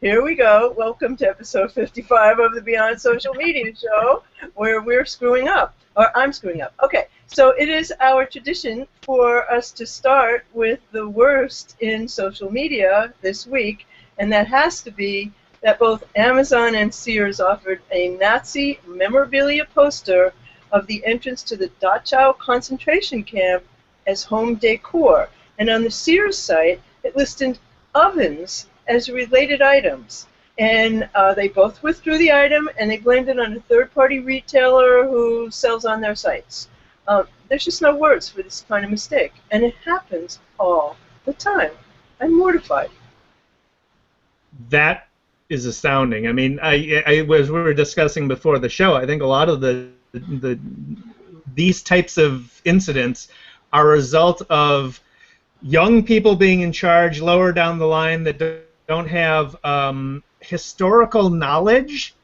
Here we go. Welcome to episode 55 of the Beyond Social Media Show, where we're screwing up, or I'm screwing up. Okay, so it is our tradition for us to start with the worst in social media this week, and that has to be that both Amazon and Sears offered a Nazi memorabilia poster of the entrance to the Dachau concentration camp as home decor. And on the Sears site, it listed ovens as related items. And they both withdrew the item, and they blamed it on a third-party retailer who sells on their sites. There's just no words for this kind of mistake, and it happens all the time. I'm mortified. That is astounding. I mean, as we were discussing before the show, I think a lot of these types of incidents are a result of young people being in charge lower down the line that don't have historical knowledge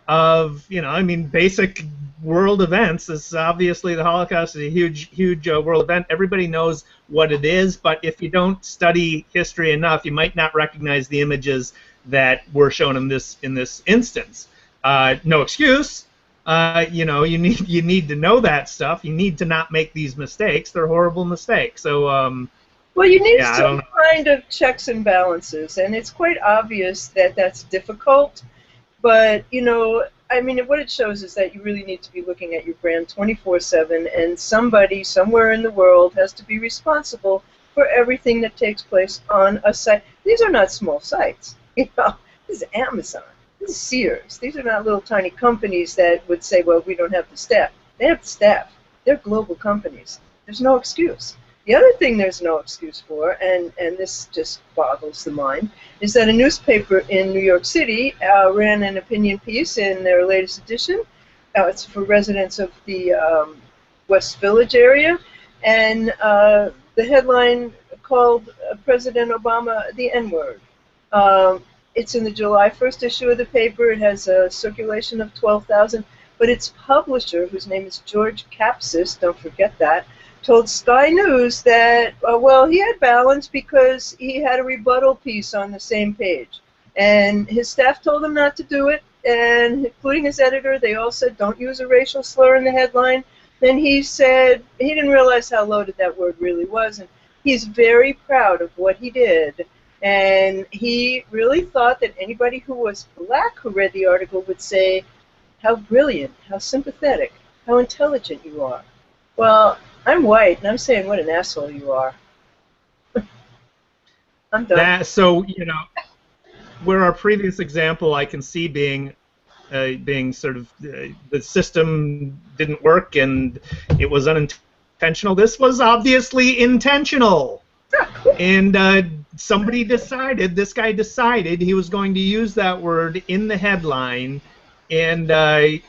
of, I mean, basic world events. This is obviously the Holocaust is a huge world event. Everybody knows what it is, but if you don't study history enough, you might not recognize the images that were shown in this instance. No excuse. You need to know that stuff. You need to not make these mistakes. They're horrible mistakes. So. Well, you need some kind of checks and balances, and it's quite obvious that that's difficult. But, I mean, what it shows is that you really need to be looking at your brand 24/7, and somebody somewhere in the world has to be responsible for everything that takes place on a site. These are not small sites. This is Amazon. This is Sears. These are not little tiny companies that would say, well, we don't have the staff. They have the staff. They're global companies. There's no excuse. The other thing there's no excuse for, and this just boggles the mind, is that a newspaper in New York City ran an opinion piece in their latest edition. It's for residents of the West Village area, and the headline called President Obama the N-word. It's in the July 1st issue of the paper. It has a circulation of 12,000, but its publisher, whose name is George Kapsis, don't forget that, told Sky News that, well, he had balance because he had a rebuttal piece on the same page. And his staff told him not to do it, and including his editor, they all said, don't use a racial slur in the headline. Then he said he didn't realize how loaded that word really was, and he's very proud of what he did. And he really thought that anybody who was black who read the article would say, how brilliant, how sympathetic, how intelligent you are. Well, I'm white, and I'm saying what an asshole you are. I'm done. So, where our previous example I can see being sort of the system didn't work and it was unintentional, this was obviously intentional. And this guy decided he was going to use that word in the headline, and, I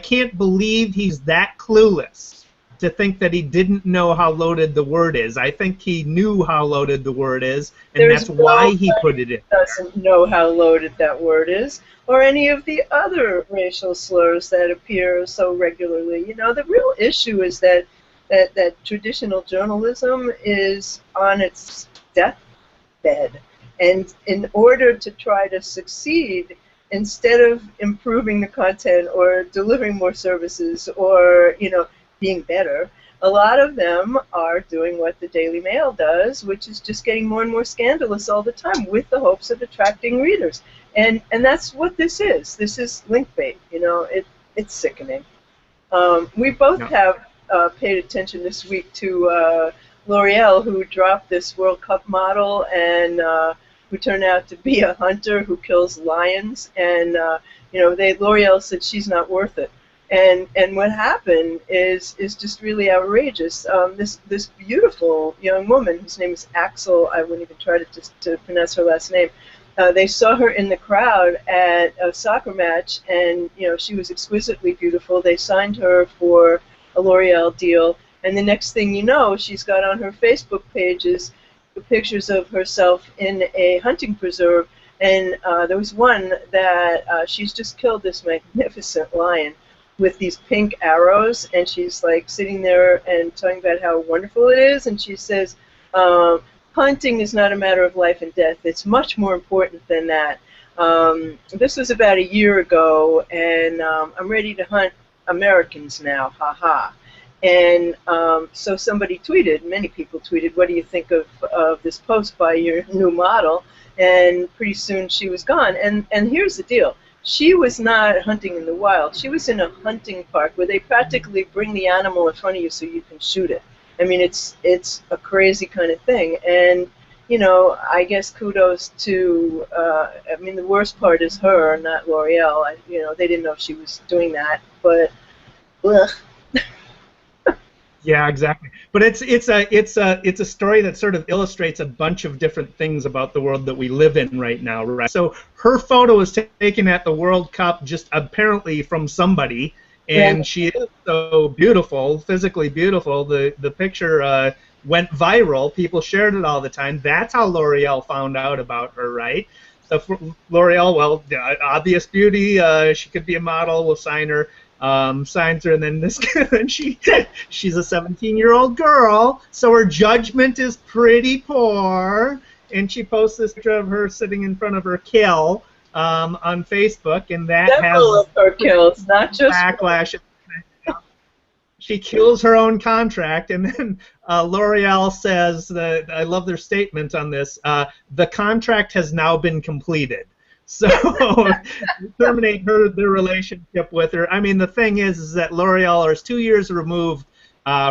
can't believe he's that clueless to think that he didn't know how loaded the word is. I think he knew how loaded the word is, and that's why he put it in. Doesn't know how loaded that word is, or any of the other racial slurs that appear so regularly. The real issue is that traditional journalism is on its deathbed, and in order to try to succeed, instead of improving the content or delivering more services or being better, a lot of them are doing what the Daily Mail does, which is just getting more and more scandalous all the time with the hopes of attracting readers. And that's what this is. This is link bait. It's sickening. We both have paid attention this week to L'Oreal, who dropped this World Cup model and who turned out to be a hunter who kills lions. And L'Oreal said she's not worth it. And what happened is just really outrageous. This beautiful young woman, whose name is Axel, I wouldn't even try to pronounce her last name. They saw her in the crowd at a soccer match, and she was exquisitely beautiful. They signed her for a L'Oreal deal, and the next thing you know, she's got on her Facebook pages pictures of herself in a hunting preserve, and there was one that she's just killed this magnificent lion with these pink arrows, and she's like sitting there and talking about how wonderful it is, and she says, hunting is not a matter of life and death. It's much more important than that. This was about a year ago, and I'm ready to hunt Americans now, haha. And so somebody tweeted, many people tweeted, what do you think of this post by your new model? And pretty soon she was gone. And here's the deal. She was not hunting in the wild. She was in a hunting park where they practically bring the animal in front of you so you can shoot it. I mean, it's a crazy kind of thing. And, you know, I guess kudos to, I mean, the worst part is her, not L'Oreal. You know, they didn't know she was doing that, but, ugh. Yeah, exactly. But it's a story that sort of illustrates a bunch of different things about the world that we live in right now, right? So her photo was taken at the World Cup, just apparently from somebody, and she is so beautiful, physically beautiful. The picture went viral. People shared it all the time. That's how L'Oreal found out about her, right? So for L'Oreal, well, obvious beauty. She could be a model. We'll sign her. Signs her, and then she's a 17-year-old girl, so her judgment is pretty poor, and she posts this picture of her sitting in front of her kill on Facebook, and that several has of her kills, not just backlash. She kills her own contract, and then L'Oreal says that, I love their statement on this, the contract has now been completed. So terminate their relationship with her. I mean, the thing is that L'Oreal is 2 years removed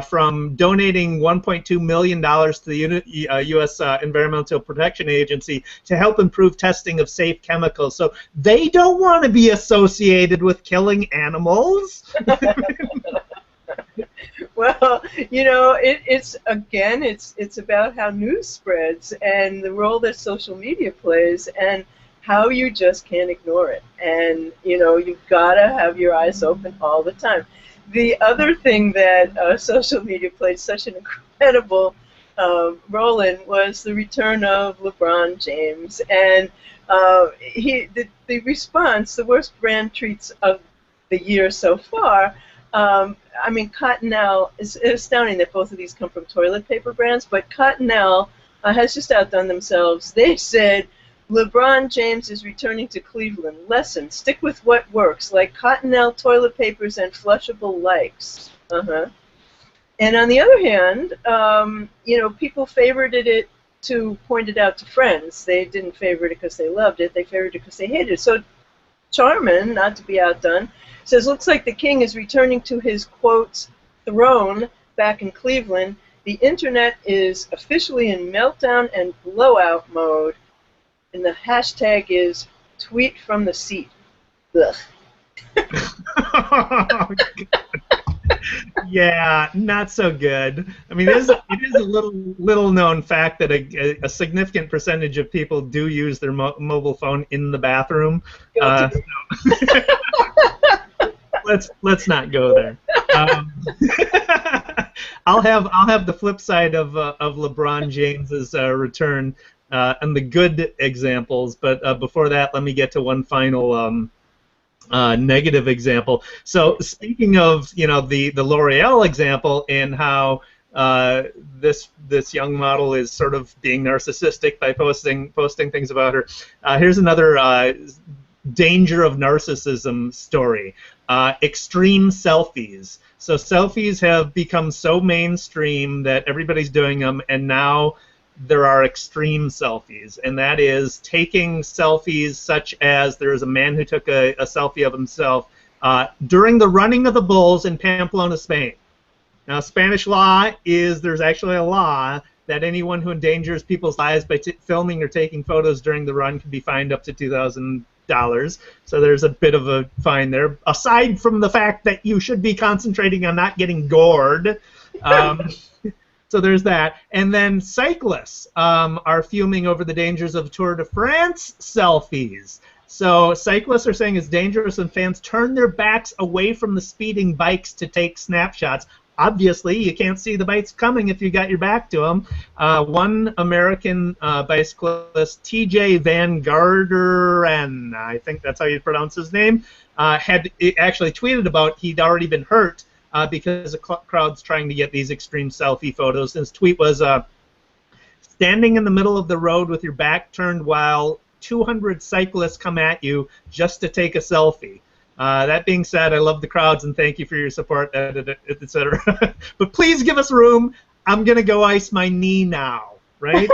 from donating $1.2 million to the U.S. Environmental Protection Agency to help improve testing of safe chemicals. So they don't want to be associated with killing animals. Well, you know, it's about how news spreads and the role that social media plays, and how you just can't ignore it. And, you know, you've got to have your eyes open all the time. The other thing that social media played such an incredible role in was the return of LeBron James. And the response, the worst brand treats of the year so far, I mean, Cottonelle, is astounding that both of these come from toilet paper brands, but Cottonelle has just outdone themselves. They said, LeBron James is returning to Cleveland. Lesson: stick with what works, like Cottonelle toilet papers and flushable likes. And on the other hand, you know, people favorited it to point it out to friends. They didn't favorite it because they loved it. They favorited it because they hated it. So Charmin, not to be outdone, says, looks like the king is returning to his, quotes, throne back in Cleveland. The internet is officially in meltdown and blowout mode. And the hashtag is tweet from the seat. Ugh. Yeah, not so good. I mean, it is a little known fact that a significant percentage of people do use their mobile phone in the bathroom. Let's not go there. I'll have the flip side of LeBron James's return. And the good examples, but before that, let me get to one final negative example. So speaking of, you know, the L'Oreal example and how this young model is sort of being narcissistic by posting things about her. Here's another danger of narcissism story. Extreme selfies. So selfies have become so mainstream that everybody's doing them, and now there are extreme selfies, and that is taking selfies such as there is a man who took a selfie of himself during the running of the bulls in Pamplona, Spain. Now, Spanish law is there's actually a law that anyone who endangers people's lives by filming or taking photos during the run can be fined up to $2,000. So there's a bit of a fine there, aside from the fact that you should be concentrating on not getting gored. So there's that. And then cyclists are fuming over the dangers of Tour de France selfies. So cyclists are saying it's dangerous when fans turn their backs away from the speeding bikes to take snapshots. Obviously, you can't see the bikes coming if you got your back to them. One American bicyclist, T.J. Van Garderen, I think that's how you pronounce his name, had actually tweeted about he'd already been hurt because the crowd's trying to get these extreme selfie photos. His tweet was, standing in the middle of the road with your back turned while 200 cyclists come at you just to take a selfie. That being said, I love the crowds and thank you for your support, etc. But please give us room. I'm going to go ice my knee now, right?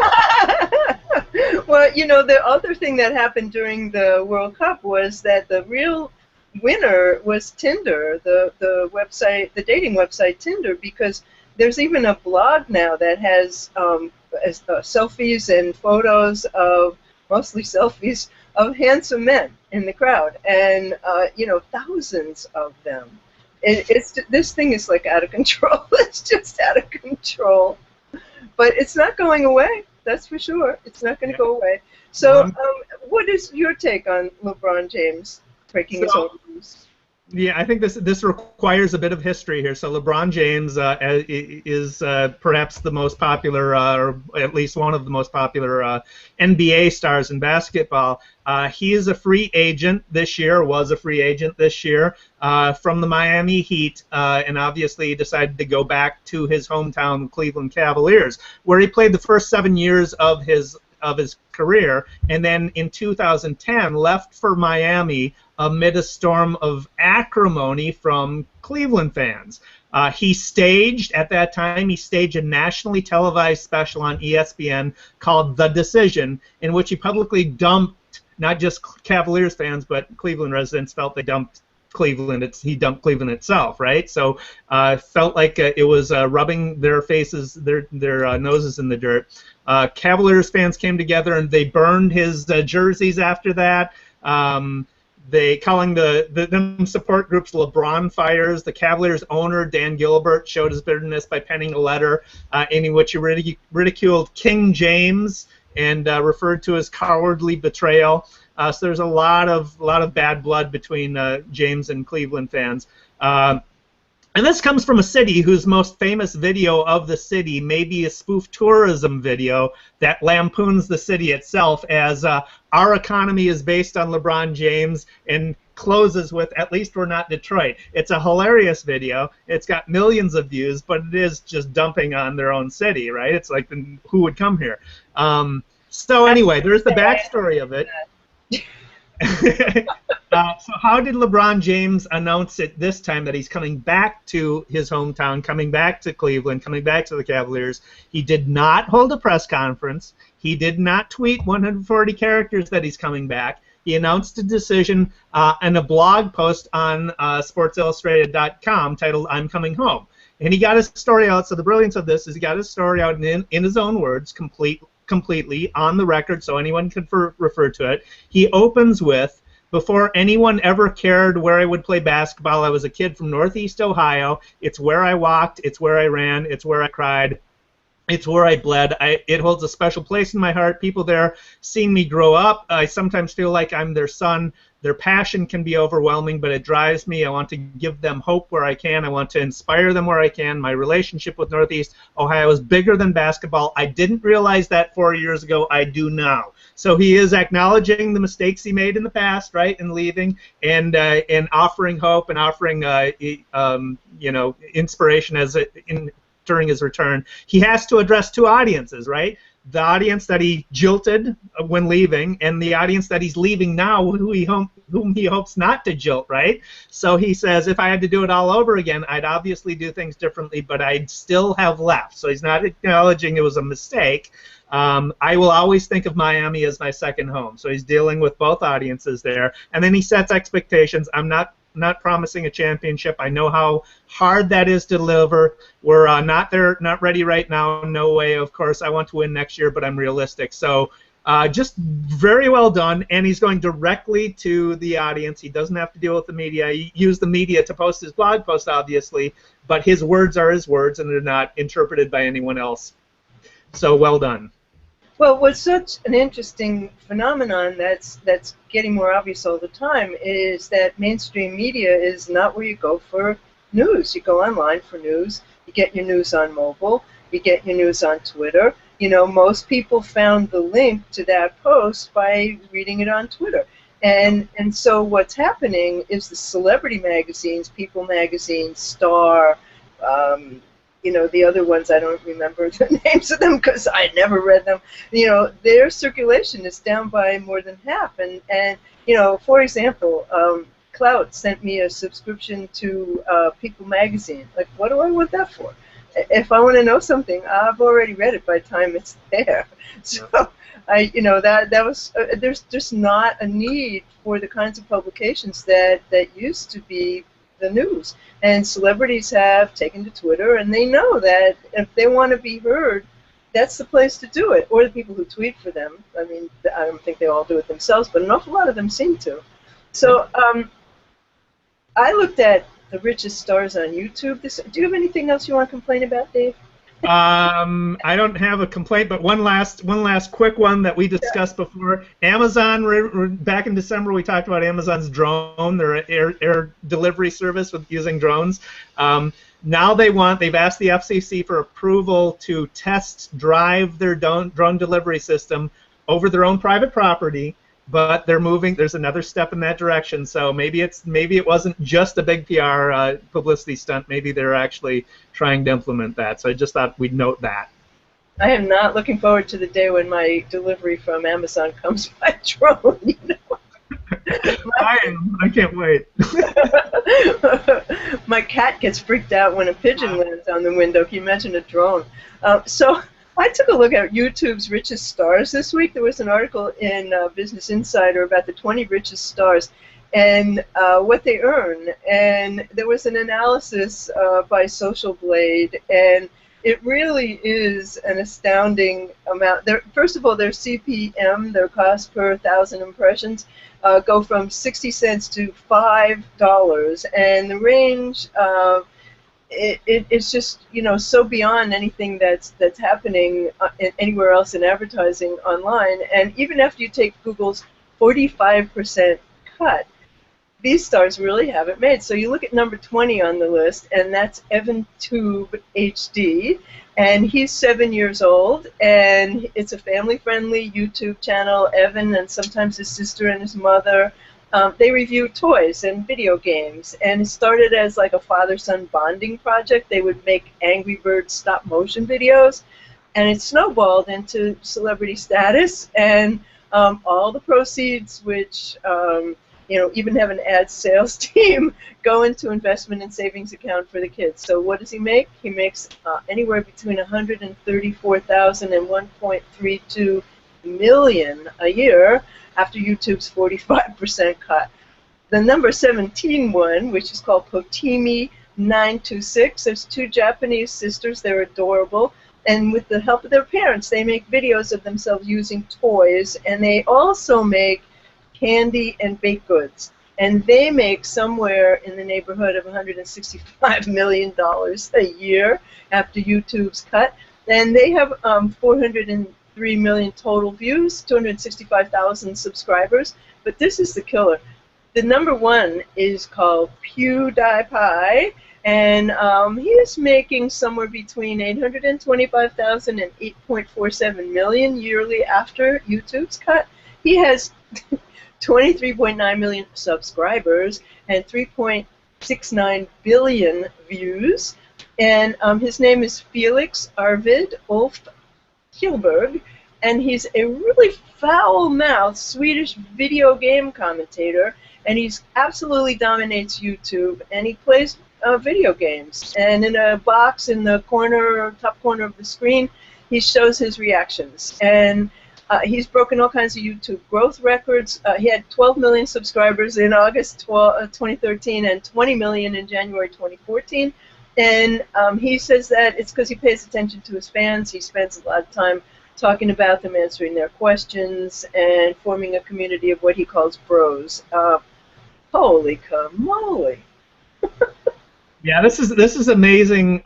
Well, you know, the other thing that happened during the World Cup was that the real winner was Tinder, the website, the dating website Tinder, because there's even a blog now that has selfies and photos of, mostly selfies, of handsome men in the crowd, and you know, thousands of them. This thing is like out of control. It's just out of control. But it's not going away. That's for sure. It's not going to go away. So, what is your take on LeBron James breaking his own rules? Yeah, I think this requires a bit of history here. So LeBron James is perhaps the most popular, or at least one of the most popular NBA stars in basketball. He is a free agent this year, was a free agent this year from the Miami Heat, and obviously he decided to go back to his hometown, Cleveland Cavaliers, where he played the first 7 years of his career, and then in 2010 left for Miami amid a storm of acrimony from Cleveland fans. He staged, at that time, a nationally televised special on ESPN called The Decision, in which he publicly dumped not just Cavaliers fans, but Cleveland residents felt they dumped Cleveland. He dumped Cleveland itself, right? So felt like it was rubbing their faces, their noses in the dirt. Cavaliers fans came together and they burned his jerseys after that. They calling them support groups LeBron fires. The Cavaliers owner Dan Gilbert showed his bitterness by penning a letter in which he ridiculed King James and referred to as cowardly betrayal. So there's a lot of bad blood between James and Cleveland fans. And this comes from a city whose most famous video of the city may be a spoof tourism video that lampoons the city itself as our economy is based on LeBron James and closes with, at least we're not Detroit. It's a hilarious video. It's got millions of views, but it is just dumping on their own city, right? It's like, who would come here? So anyway, there's the backstory of it. So how did LeBron James announce it this time that he's coming back to his hometown, coming back to Cleveland, coming back to the Cavaliers? He did not hold a press conference. He did not tweet 140 characters that he's coming back. He announced a decision in a blog post on SportsIllustrated.com titled "I'm Coming Home." And he got his story out. So the brilliance of this is he got his story out in his own words, completely on the record, so anyone can refer to it. He opens with, "Before anyone ever cared where I would play basketball, I was a kid from Northeast Ohio. It's where I walked, it's where I ran, it's where I cried, it's where I bled. It holds a special place in my heart. People there seeing me grow up. I sometimes feel like I'm their son. Their passion can be overwhelming, but it drives me. I want to give them hope where I can. I want to inspire them where I can. My relationship with Northeast Ohio is bigger than basketball. I didn't realize that 4 years ago. I do now." So he is acknowledging the mistakes he made in the past, right, in leaving, and offering hope and offering inspiration during his return. He has to address two audiences, right? The audience that he jilted when leaving, and the audience that he's leaving now, whom he hopes not to jilt, right? So he says, if I had to do it all over again, I'd obviously do things differently, but I'd still have left. So he's not acknowledging it was a mistake. I will always think of Miami as my second home. So he's dealing with both audiences there. And then he sets expectations. I'm not promising a championship. I know how hard that is to deliver. We're not ready right now. No way. Of course, I want to win next year, but I'm realistic. So just very well done. And he's going directly to the audience. He doesn't have to deal with the media. He used the media to post his blog post, obviously, but his words are his words, and they're not interpreted by anyone else. So well done. Well, what's such an interesting phenomenon that's getting more obvious all the time is that mainstream media is not where you go for news. You go online for news. You get your news on mobile. You get your news on Twitter. You know, most people found the link to that post by reading it on Twitter. And so what's happening is the celebrity magazines, People Magazine, Star, you know, the other ones, I don't remember the names of them because I never read them. You know, their circulation is down by more than half. And you know, for example, Clout sent me a subscription to People Magazine. Like, what do I want that for? If I want to know something, I've already read it by the time it's there. So, you know, that was there's just not a need for the kinds of publications that used to be the news. And celebrities have taken to Twitter, and they know that if they want to be heard, that's the place to do it. Or the people who tweet for them. I mean, I don't think they all do it themselves, but an awful lot of them seem to. So I looked at the richest stars on YouTube. Do you have anything else you want to complain about, Dave? I don't have a complaint, but one last quick one that we discussed before. Amazon, back in December, we talked about Amazon's drone, their air delivery service with using drones. Now they've asked the FCC for approval to test drive their drone delivery system over their own private property. But they're moving. There's another step in that direction. So maybe it wasn't just a big PR publicity stunt. Maybe they're actually trying to implement that. So I just thought we'd note that. I am not looking forward to the day when my delivery from Amazon comes by drone. You know? I can't wait. My cat gets freaked out when a pigeon lands on the window. Can you imagine a drone? So I took a look at YouTube's richest stars this week. There was an article in Business Insider about the 20 richest stars and what they earn. And there was an analysis by Social Blade, and it really is an astounding amount. First of all, their CPM, their cost per 1,000 impressions, go from 60 cents to $5, and the range it's just, you know, so beyond anything that's happening anywhere else in advertising online. And even after you take Google's 45% cut, these stars really have it made. So you look at number 20 on the list, and that's Evan Tube HD, and he's 7 years old, and it's a family-friendly YouTube channel. Evan and sometimes his sister and his mother, they review toys and video games, and it started as like a father-son bonding project. They would make Angry Birds stop-motion videos, and it snowballed into celebrity status, and all the proceeds, which you know, even have an ad sales team, go into investment and savings account for the kids. So what does he make? He makes anywhere between $134,000 and $1.32 million a year after YouTube's 45% cut. The number 17 one, which is called Potimi926, there's two Japanese sisters. They're adorable. And with the help of their parents, they make videos of themselves using toys, and they also make candy and baked goods. And they make somewhere in the neighborhood of $165 million a year after YouTube's cut. And they have 403 million total views, 265,000 subscribers. But this is the killer. The number one is called PewDiePie, and he is making somewhere between $825,000 and $8.47 million yearly after YouTube's cut. He has 23.9 million subscribers and 3.69 billion views. And his name is Felix Arvid Ulf Kjellberg, and he's a really foul-mouthed Swedish video game commentator, and he absolutely dominates YouTube, and he plays video games. And in a box in the corner, top corner of the screen, he shows his reactions. And he's broken all kinds of YouTube growth records. He had 12 million subscribers in August 2013 and 20 million in January 2014. And he says that it's because he pays attention to his fans. He spends a lot of time talking about them, answering their questions, and forming a community of what he calls bros. Holy camoly! Yeah, this is amazing.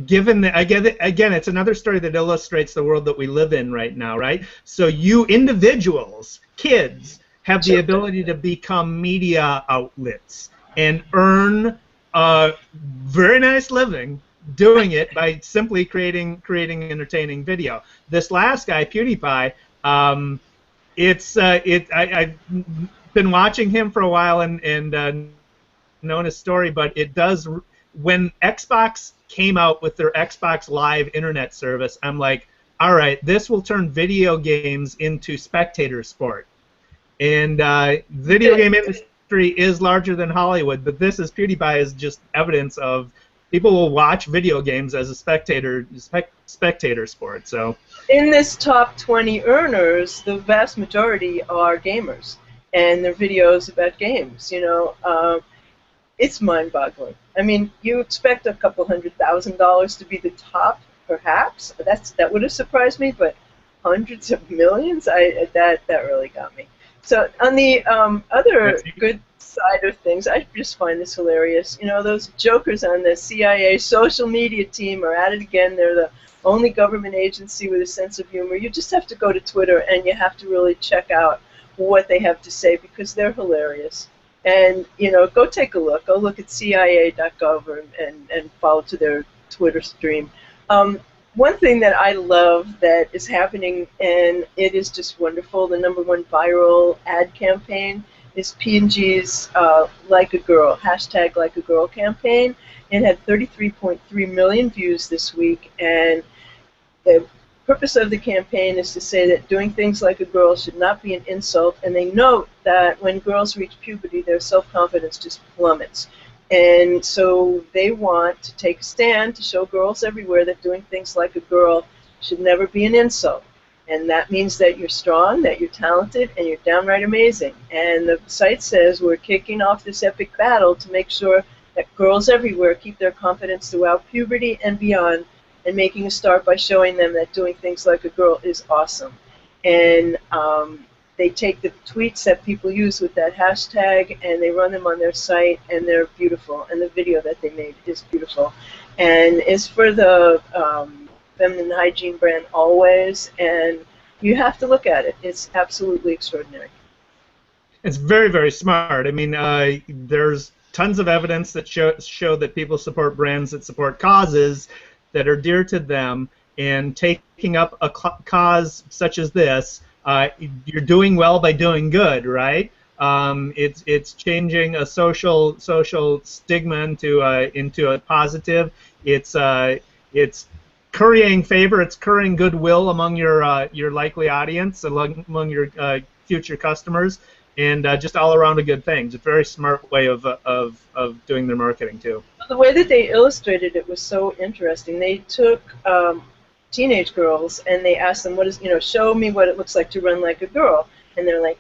Given that, again, it's another story that illustrates the world that we live in right now, right? So you individuals, kids, have the ability to become media outlets and earn a very nice living doing it by simply creating entertaining video. This last guy, PewDiePie, I've been watching him for a while and known his story, but it does when Xbox came out with their Xbox Live internet service, I'm like, all right, this will turn video games into spectator sport. And video game industry is larger than Hollywood, but this is PewDiePie is just evidence of people will watch video games as a spectator sport. So in this top 20 earners, the vast majority are gamers, and their videos about games. You know, it's mind-boggling. I mean, you expect a couple $100,000 to be the top, perhaps. That would have surprised me, but hundreds of millions, that really got me. So on the other good side of things, I just find this hilarious. You know, those jokers on the CIA social media team are at it again. They're the only government agency with a sense of humor. You just have to go to Twitter and you have to really check out what they have to say because they're hilarious. And, you know, go take a look. Go look at CIA.gov and follow to their Twitter stream. One thing that I love that is happening, and it is just wonderful, the #1 viral ad campaign is P&G's Like a Girl, hashtag Like a Girl campaign. It had 33.3 million views this week, and the purpose of the campaign is to say that doing things like a girl should not be an insult, and they note that when girls reach puberty, their self-confidence just plummets. And so they want to take a stand to show girls everywhere that doing things like a girl should never be an insult. And that means that you're strong, that you're talented, and you're downright amazing. And the site says we're kicking off this epic battle to make sure that girls everywhere keep their confidence throughout puberty and beyond, and making a start by showing them that doing things like a girl is awesome. And they take the tweets that people use with that hashtag and they run them on their site, and they're beautiful. And the video that they made is beautiful. And it's for the feminine hygiene brand Always, and you have to look at it. It's absolutely extraordinary. It's very, very smart. I mean, there's tons of evidence that show that people support brands that support causes that are dear to them, and taking up a cause such as this, you're doing well by doing good, right? It's changing a social stigma into a positive. It's currying favor. It's currying goodwill among your likely audience, among your future customers, and just all around a good thing. It's a very smart way of doing their marketing too. The way that they illustrated it was so interesting. They took teenage girls and they asked them, show me what it looks like to run like a girl, and they're like,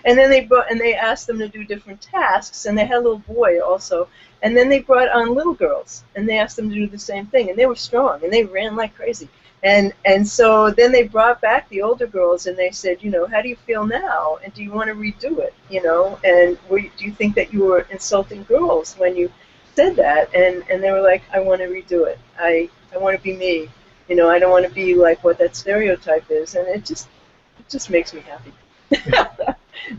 and then they asked them to do different tasks, and they had a little boy also, and then they brought on little girls and they asked them to do the same thing, and they were strong and they ran like crazy, and so then they brought back the older girls and they said, how do you feel now, and do you want to redo it, and do you think that you were insulting girls when you said that? And they were like, I want to redo it. I want to be me. I don't want to be like what that stereotype is, and it just makes me happy.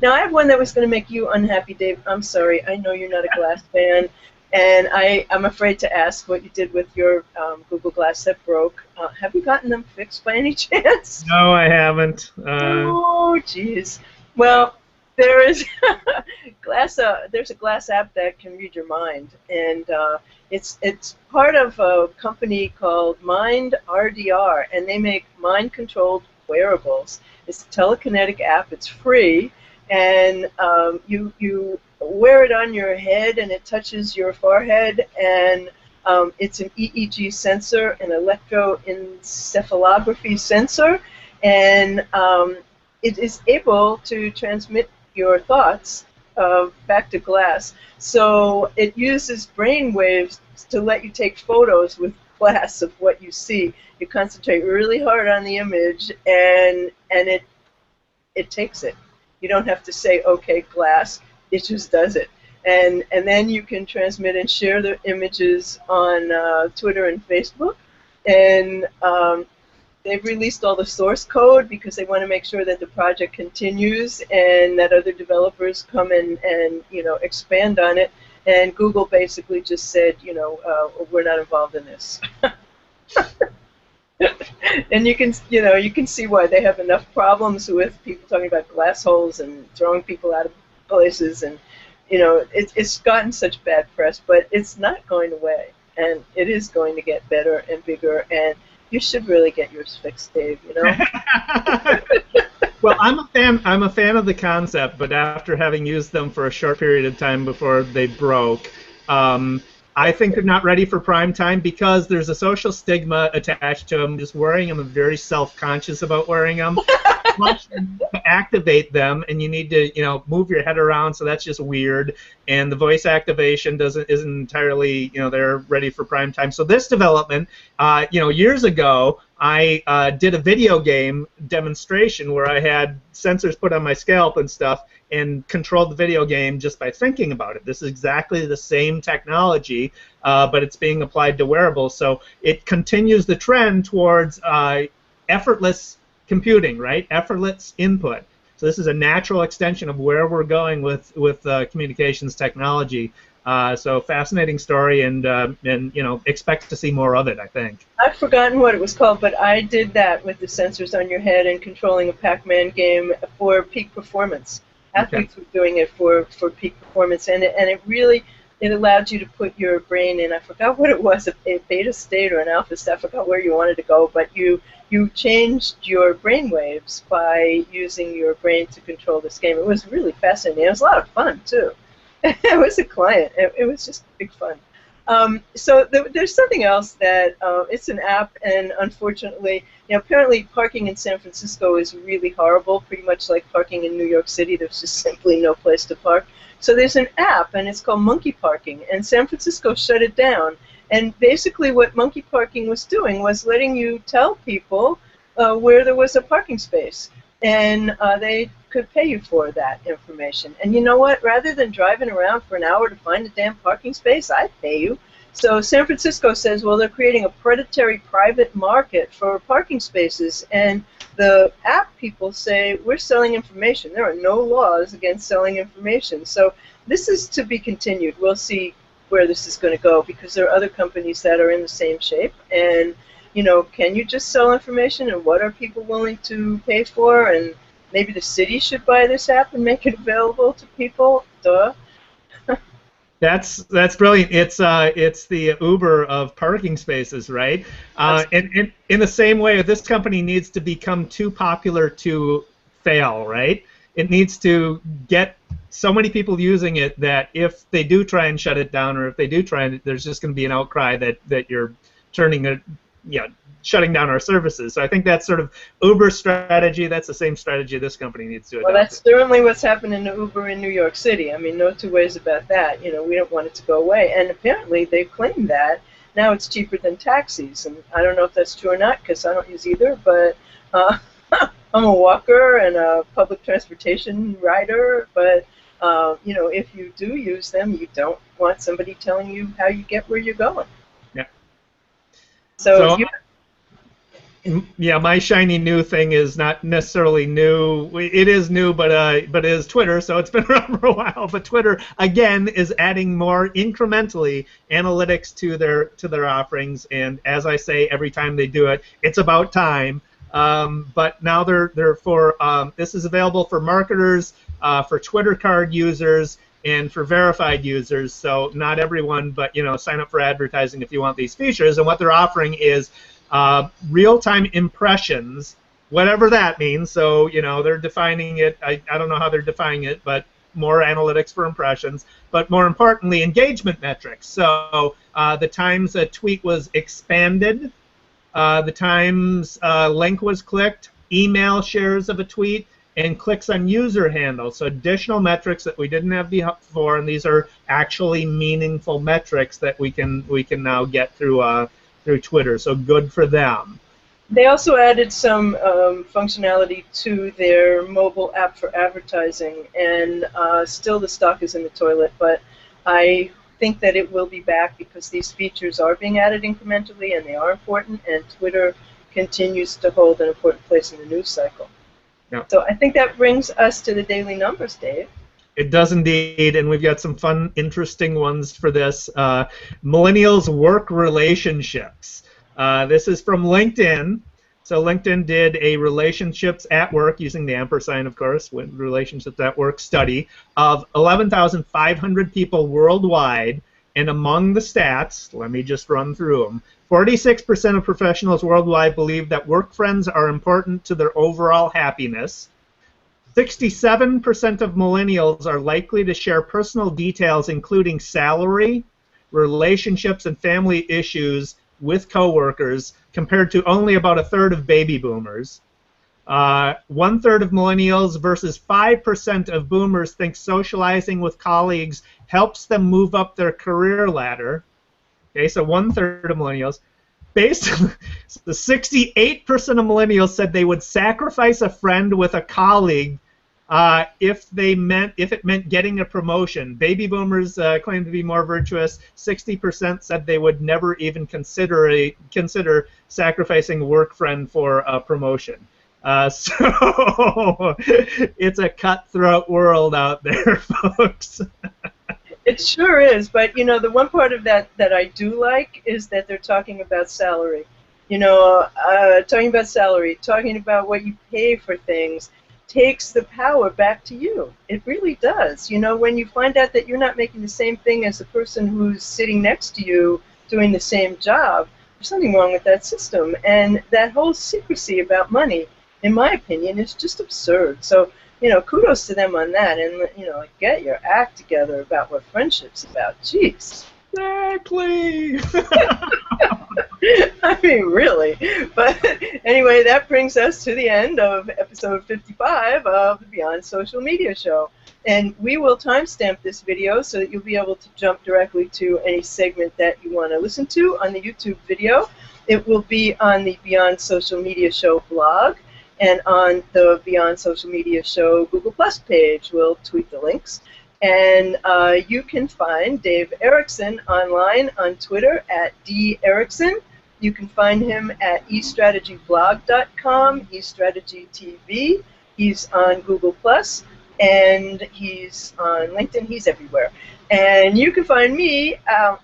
Now I have one that was going to make you unhappy, Dave. I'm sorry. I know you're not a Glass fan, and I'm afraid to ask what you did with your Google Glass that broke. Have you gotten them fixed by any chance? No, I haven't. Oh, jeez. Well, there's a Glass app that can read your mind, and it's part of a company called Mind RDR, and they make mind-controlled wearables. It's a telekinetic app. It's free, and you wear it on your head, and it touches your forehead, and it's an EEG sensor, an electroencephalography sensor, and it is able to transmit your thoughts back to glass. So it uses brain waves to let you take photos with glass of what you see. You concentrate really hard on the image, and it takes it. You don't have to say, okay, glass. It just does it. And then you can transmit and share the images on Twitter and Facebook. And they've released all the source code because they want to make sure that the project continues and that other developers come and expand on it. And Google basically just said, we're not involved in this. And you can see why they have enough problems with people talking about glass holes and throwing people out of places, and you know, it's gotten such bad press, but it's not going away, and it is going to get better and bigger, and you should really get yours fixed, Dave, you know? Well, I'm a fan of the concept, but after having used them for a short period of time before they broke, I think they're not ready for prime time because there's a social stigma attached to them. Just wearing them, I'm very self-conscious about wearing them. To activate them, and you need to, you know, move your head around, so that's just weird. And the voice activation isn't entirely, you know, they're ready for prime time. So this development, you know, years ago, I did a video game demonstration where I had sensors put on my scalp and stuff and controlled the video game just by thinking about it. This is exactly the same technology, but it's being applied to wearables. So it continues the trend towards effortless computing, right? Effortless input. So this is a natural extension of where we're going with communications technology. So fascinating story, and you know, expect to see more of it, I think. I've forgotten what it was called, but I did that with the sensors on your head and controlling a Pac-Man game for peak performance. Athletes were doing it for peak performance, and it really, it allowed you to put your brain in, I forgot what it was, a beta state or an alpha state, I forgot where you wanted to go, but you changed your brain waves by using your brain to control this game. It was really fascinating. It was a lot of fun, too. I was a client. It was just big fun. So there's something else that it's an app, and unfortunately, you know, apparently parking in San Francisco is really horrible, pretty much like parking in New York City. There's just simply no place to park. So there's an app, and it's called Monkey Parking, and San Francisco shut it down. And basically what Monkey Parking was doing was letting you tell people where there was a parking space, and they could pay you for that information. And you know what? Rather than driving around for an hour to find a damn parking space, I'd pay you. So San Francisco says, well, they're creating a predatory private market for parking spaces, and the app people say, we're selling information. There are no laws against selling information. So this is to be continued. We'll see where this is going to go, because there are other companies that are in the same shape, and you know, can you just sell information, and what are people willing to pay for? And maybe the city should buy this app and make it available to people. Duh. That's brilliant. It's the Uber of parking spaces, right? And in the same way, this company needs to become too popular to fail, right? It needs to get so many people using it that if they do try and shut it down, or if they do try and, there's just going to be an outcry that you're turning it, you know, shutting down our services. So I think that's sort of Uber's strategy. That's the same strategy this company needs to adopt. Well, that's certainly what's happening to Uber in New York City. I mean, no two ways about that. You know, we don't want it to go away. And apparently they claim that now it's cheaper than taxis. And I don't know if that's true or not, because I don't use either. But I'm a walker and a public transportation rider. But, you know, if you do use them, you don't want somebody telling you how you get where you're going. Yeah. So yeah, my shiny new thing is not necessarily new. It is new, but it is Twitter, so it's been around for a while. But Twitter again is adding more incrementally analytics to their offerings, and as I say every time they do it, it's about time. But now they're for this is available for marketers, for Twitter card users, and for verified users. So not everyone, but you know, sign up for advertising if you want these features. And what they're offering is real-time impressions, whatever that means. So, you know, they're defining it. I don't know how they're defining it, but more analytics for impressions. But more importantly, engagement metrics. So the times a tweet was expanded, the times a link was clicked, email shares of a tweet, and clicks on user handle. So additional metrics that we didn't have before, and these are actually meaningful metrics that we can now get through Twitter, so good for them. They also added some functionality to their mobile app for advertising, and still the stock is in the toilet, but I think that it will be back because these features are being added incrementally, and they are important, and Twitter continues to hold an important place in the news cycle. Yeah. So I think that brings us to the daily numbers, Dave. It does indeed, and we've got some fun, interesting ones for this. Millennials' work relationships. This is from LinkedIn. So LinkedIn did a relationships at work, using the ampersand, of course, with relationships at work study of 11,500 people worldwide. And among the stats, let me just run through them. 46% of professionals worldwide believe that work friends are important to their overall happiness. 67% of millennials are likely to share personal details, including salary, relationships, and family issues with coworkers, compared to only about a third of baby boomers. 1/3 of millennials versus 5% of boomers think socializing with colleagues helps them move up their career ladder. Okay, so 1/3 of millennials. The 68% of millennials said they would sacrifice a friend with a colleague if it meant getting a promotion. Baby boomers claim to be more virtuous. 60% said they would never even consider sacrificing a work friend for a promotion. So it's a cutthroat world out there, folks. It sure is, but you know, the one part of that that I do like is that they're talking about salary. You know, talking about salary, talking about what you pay for things takes the power back to you. It really does. You know, when you find out that you're not making the same thing as the person who's sitting next to you doing the same job, there's something wrong with that system. And that whole secrecy about money, in my opinion, is just absurd. So, you know, kudos to them on that, and, you know, get your act together about what friendship's about. Jeez. Exactly. I mean, really. But anyway, that brings us to the end of episode 55 of the Beyond Social Media Show. And we will timestamp this video so that you'll be able to jump directly to any segment that you want to listen to on the YouTube video. It will be on the Beyond Social Media Show blog, and on the Beyond Social Media Show Google Plus page. We'll tweet the links. And you can find Dave Erickson online on Twitter at @DErickson. You can find him at eStrategyBlog.com, eStrategyTV. He's on Google Plus, and he's on LinkedIn. He's everywhere. And you can find me.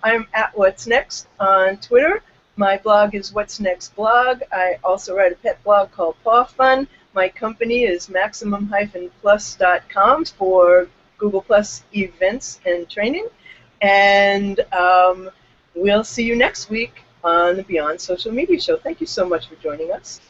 I'm at What's Next on Twitter. My blog is What's Next Blog. I also write a pet blog called Paw Fun. My company is Maximum-Plus.com for Google Plus events and training. And we'll see you next week on the Beyond Social Media Show. Thank you so much for joining us.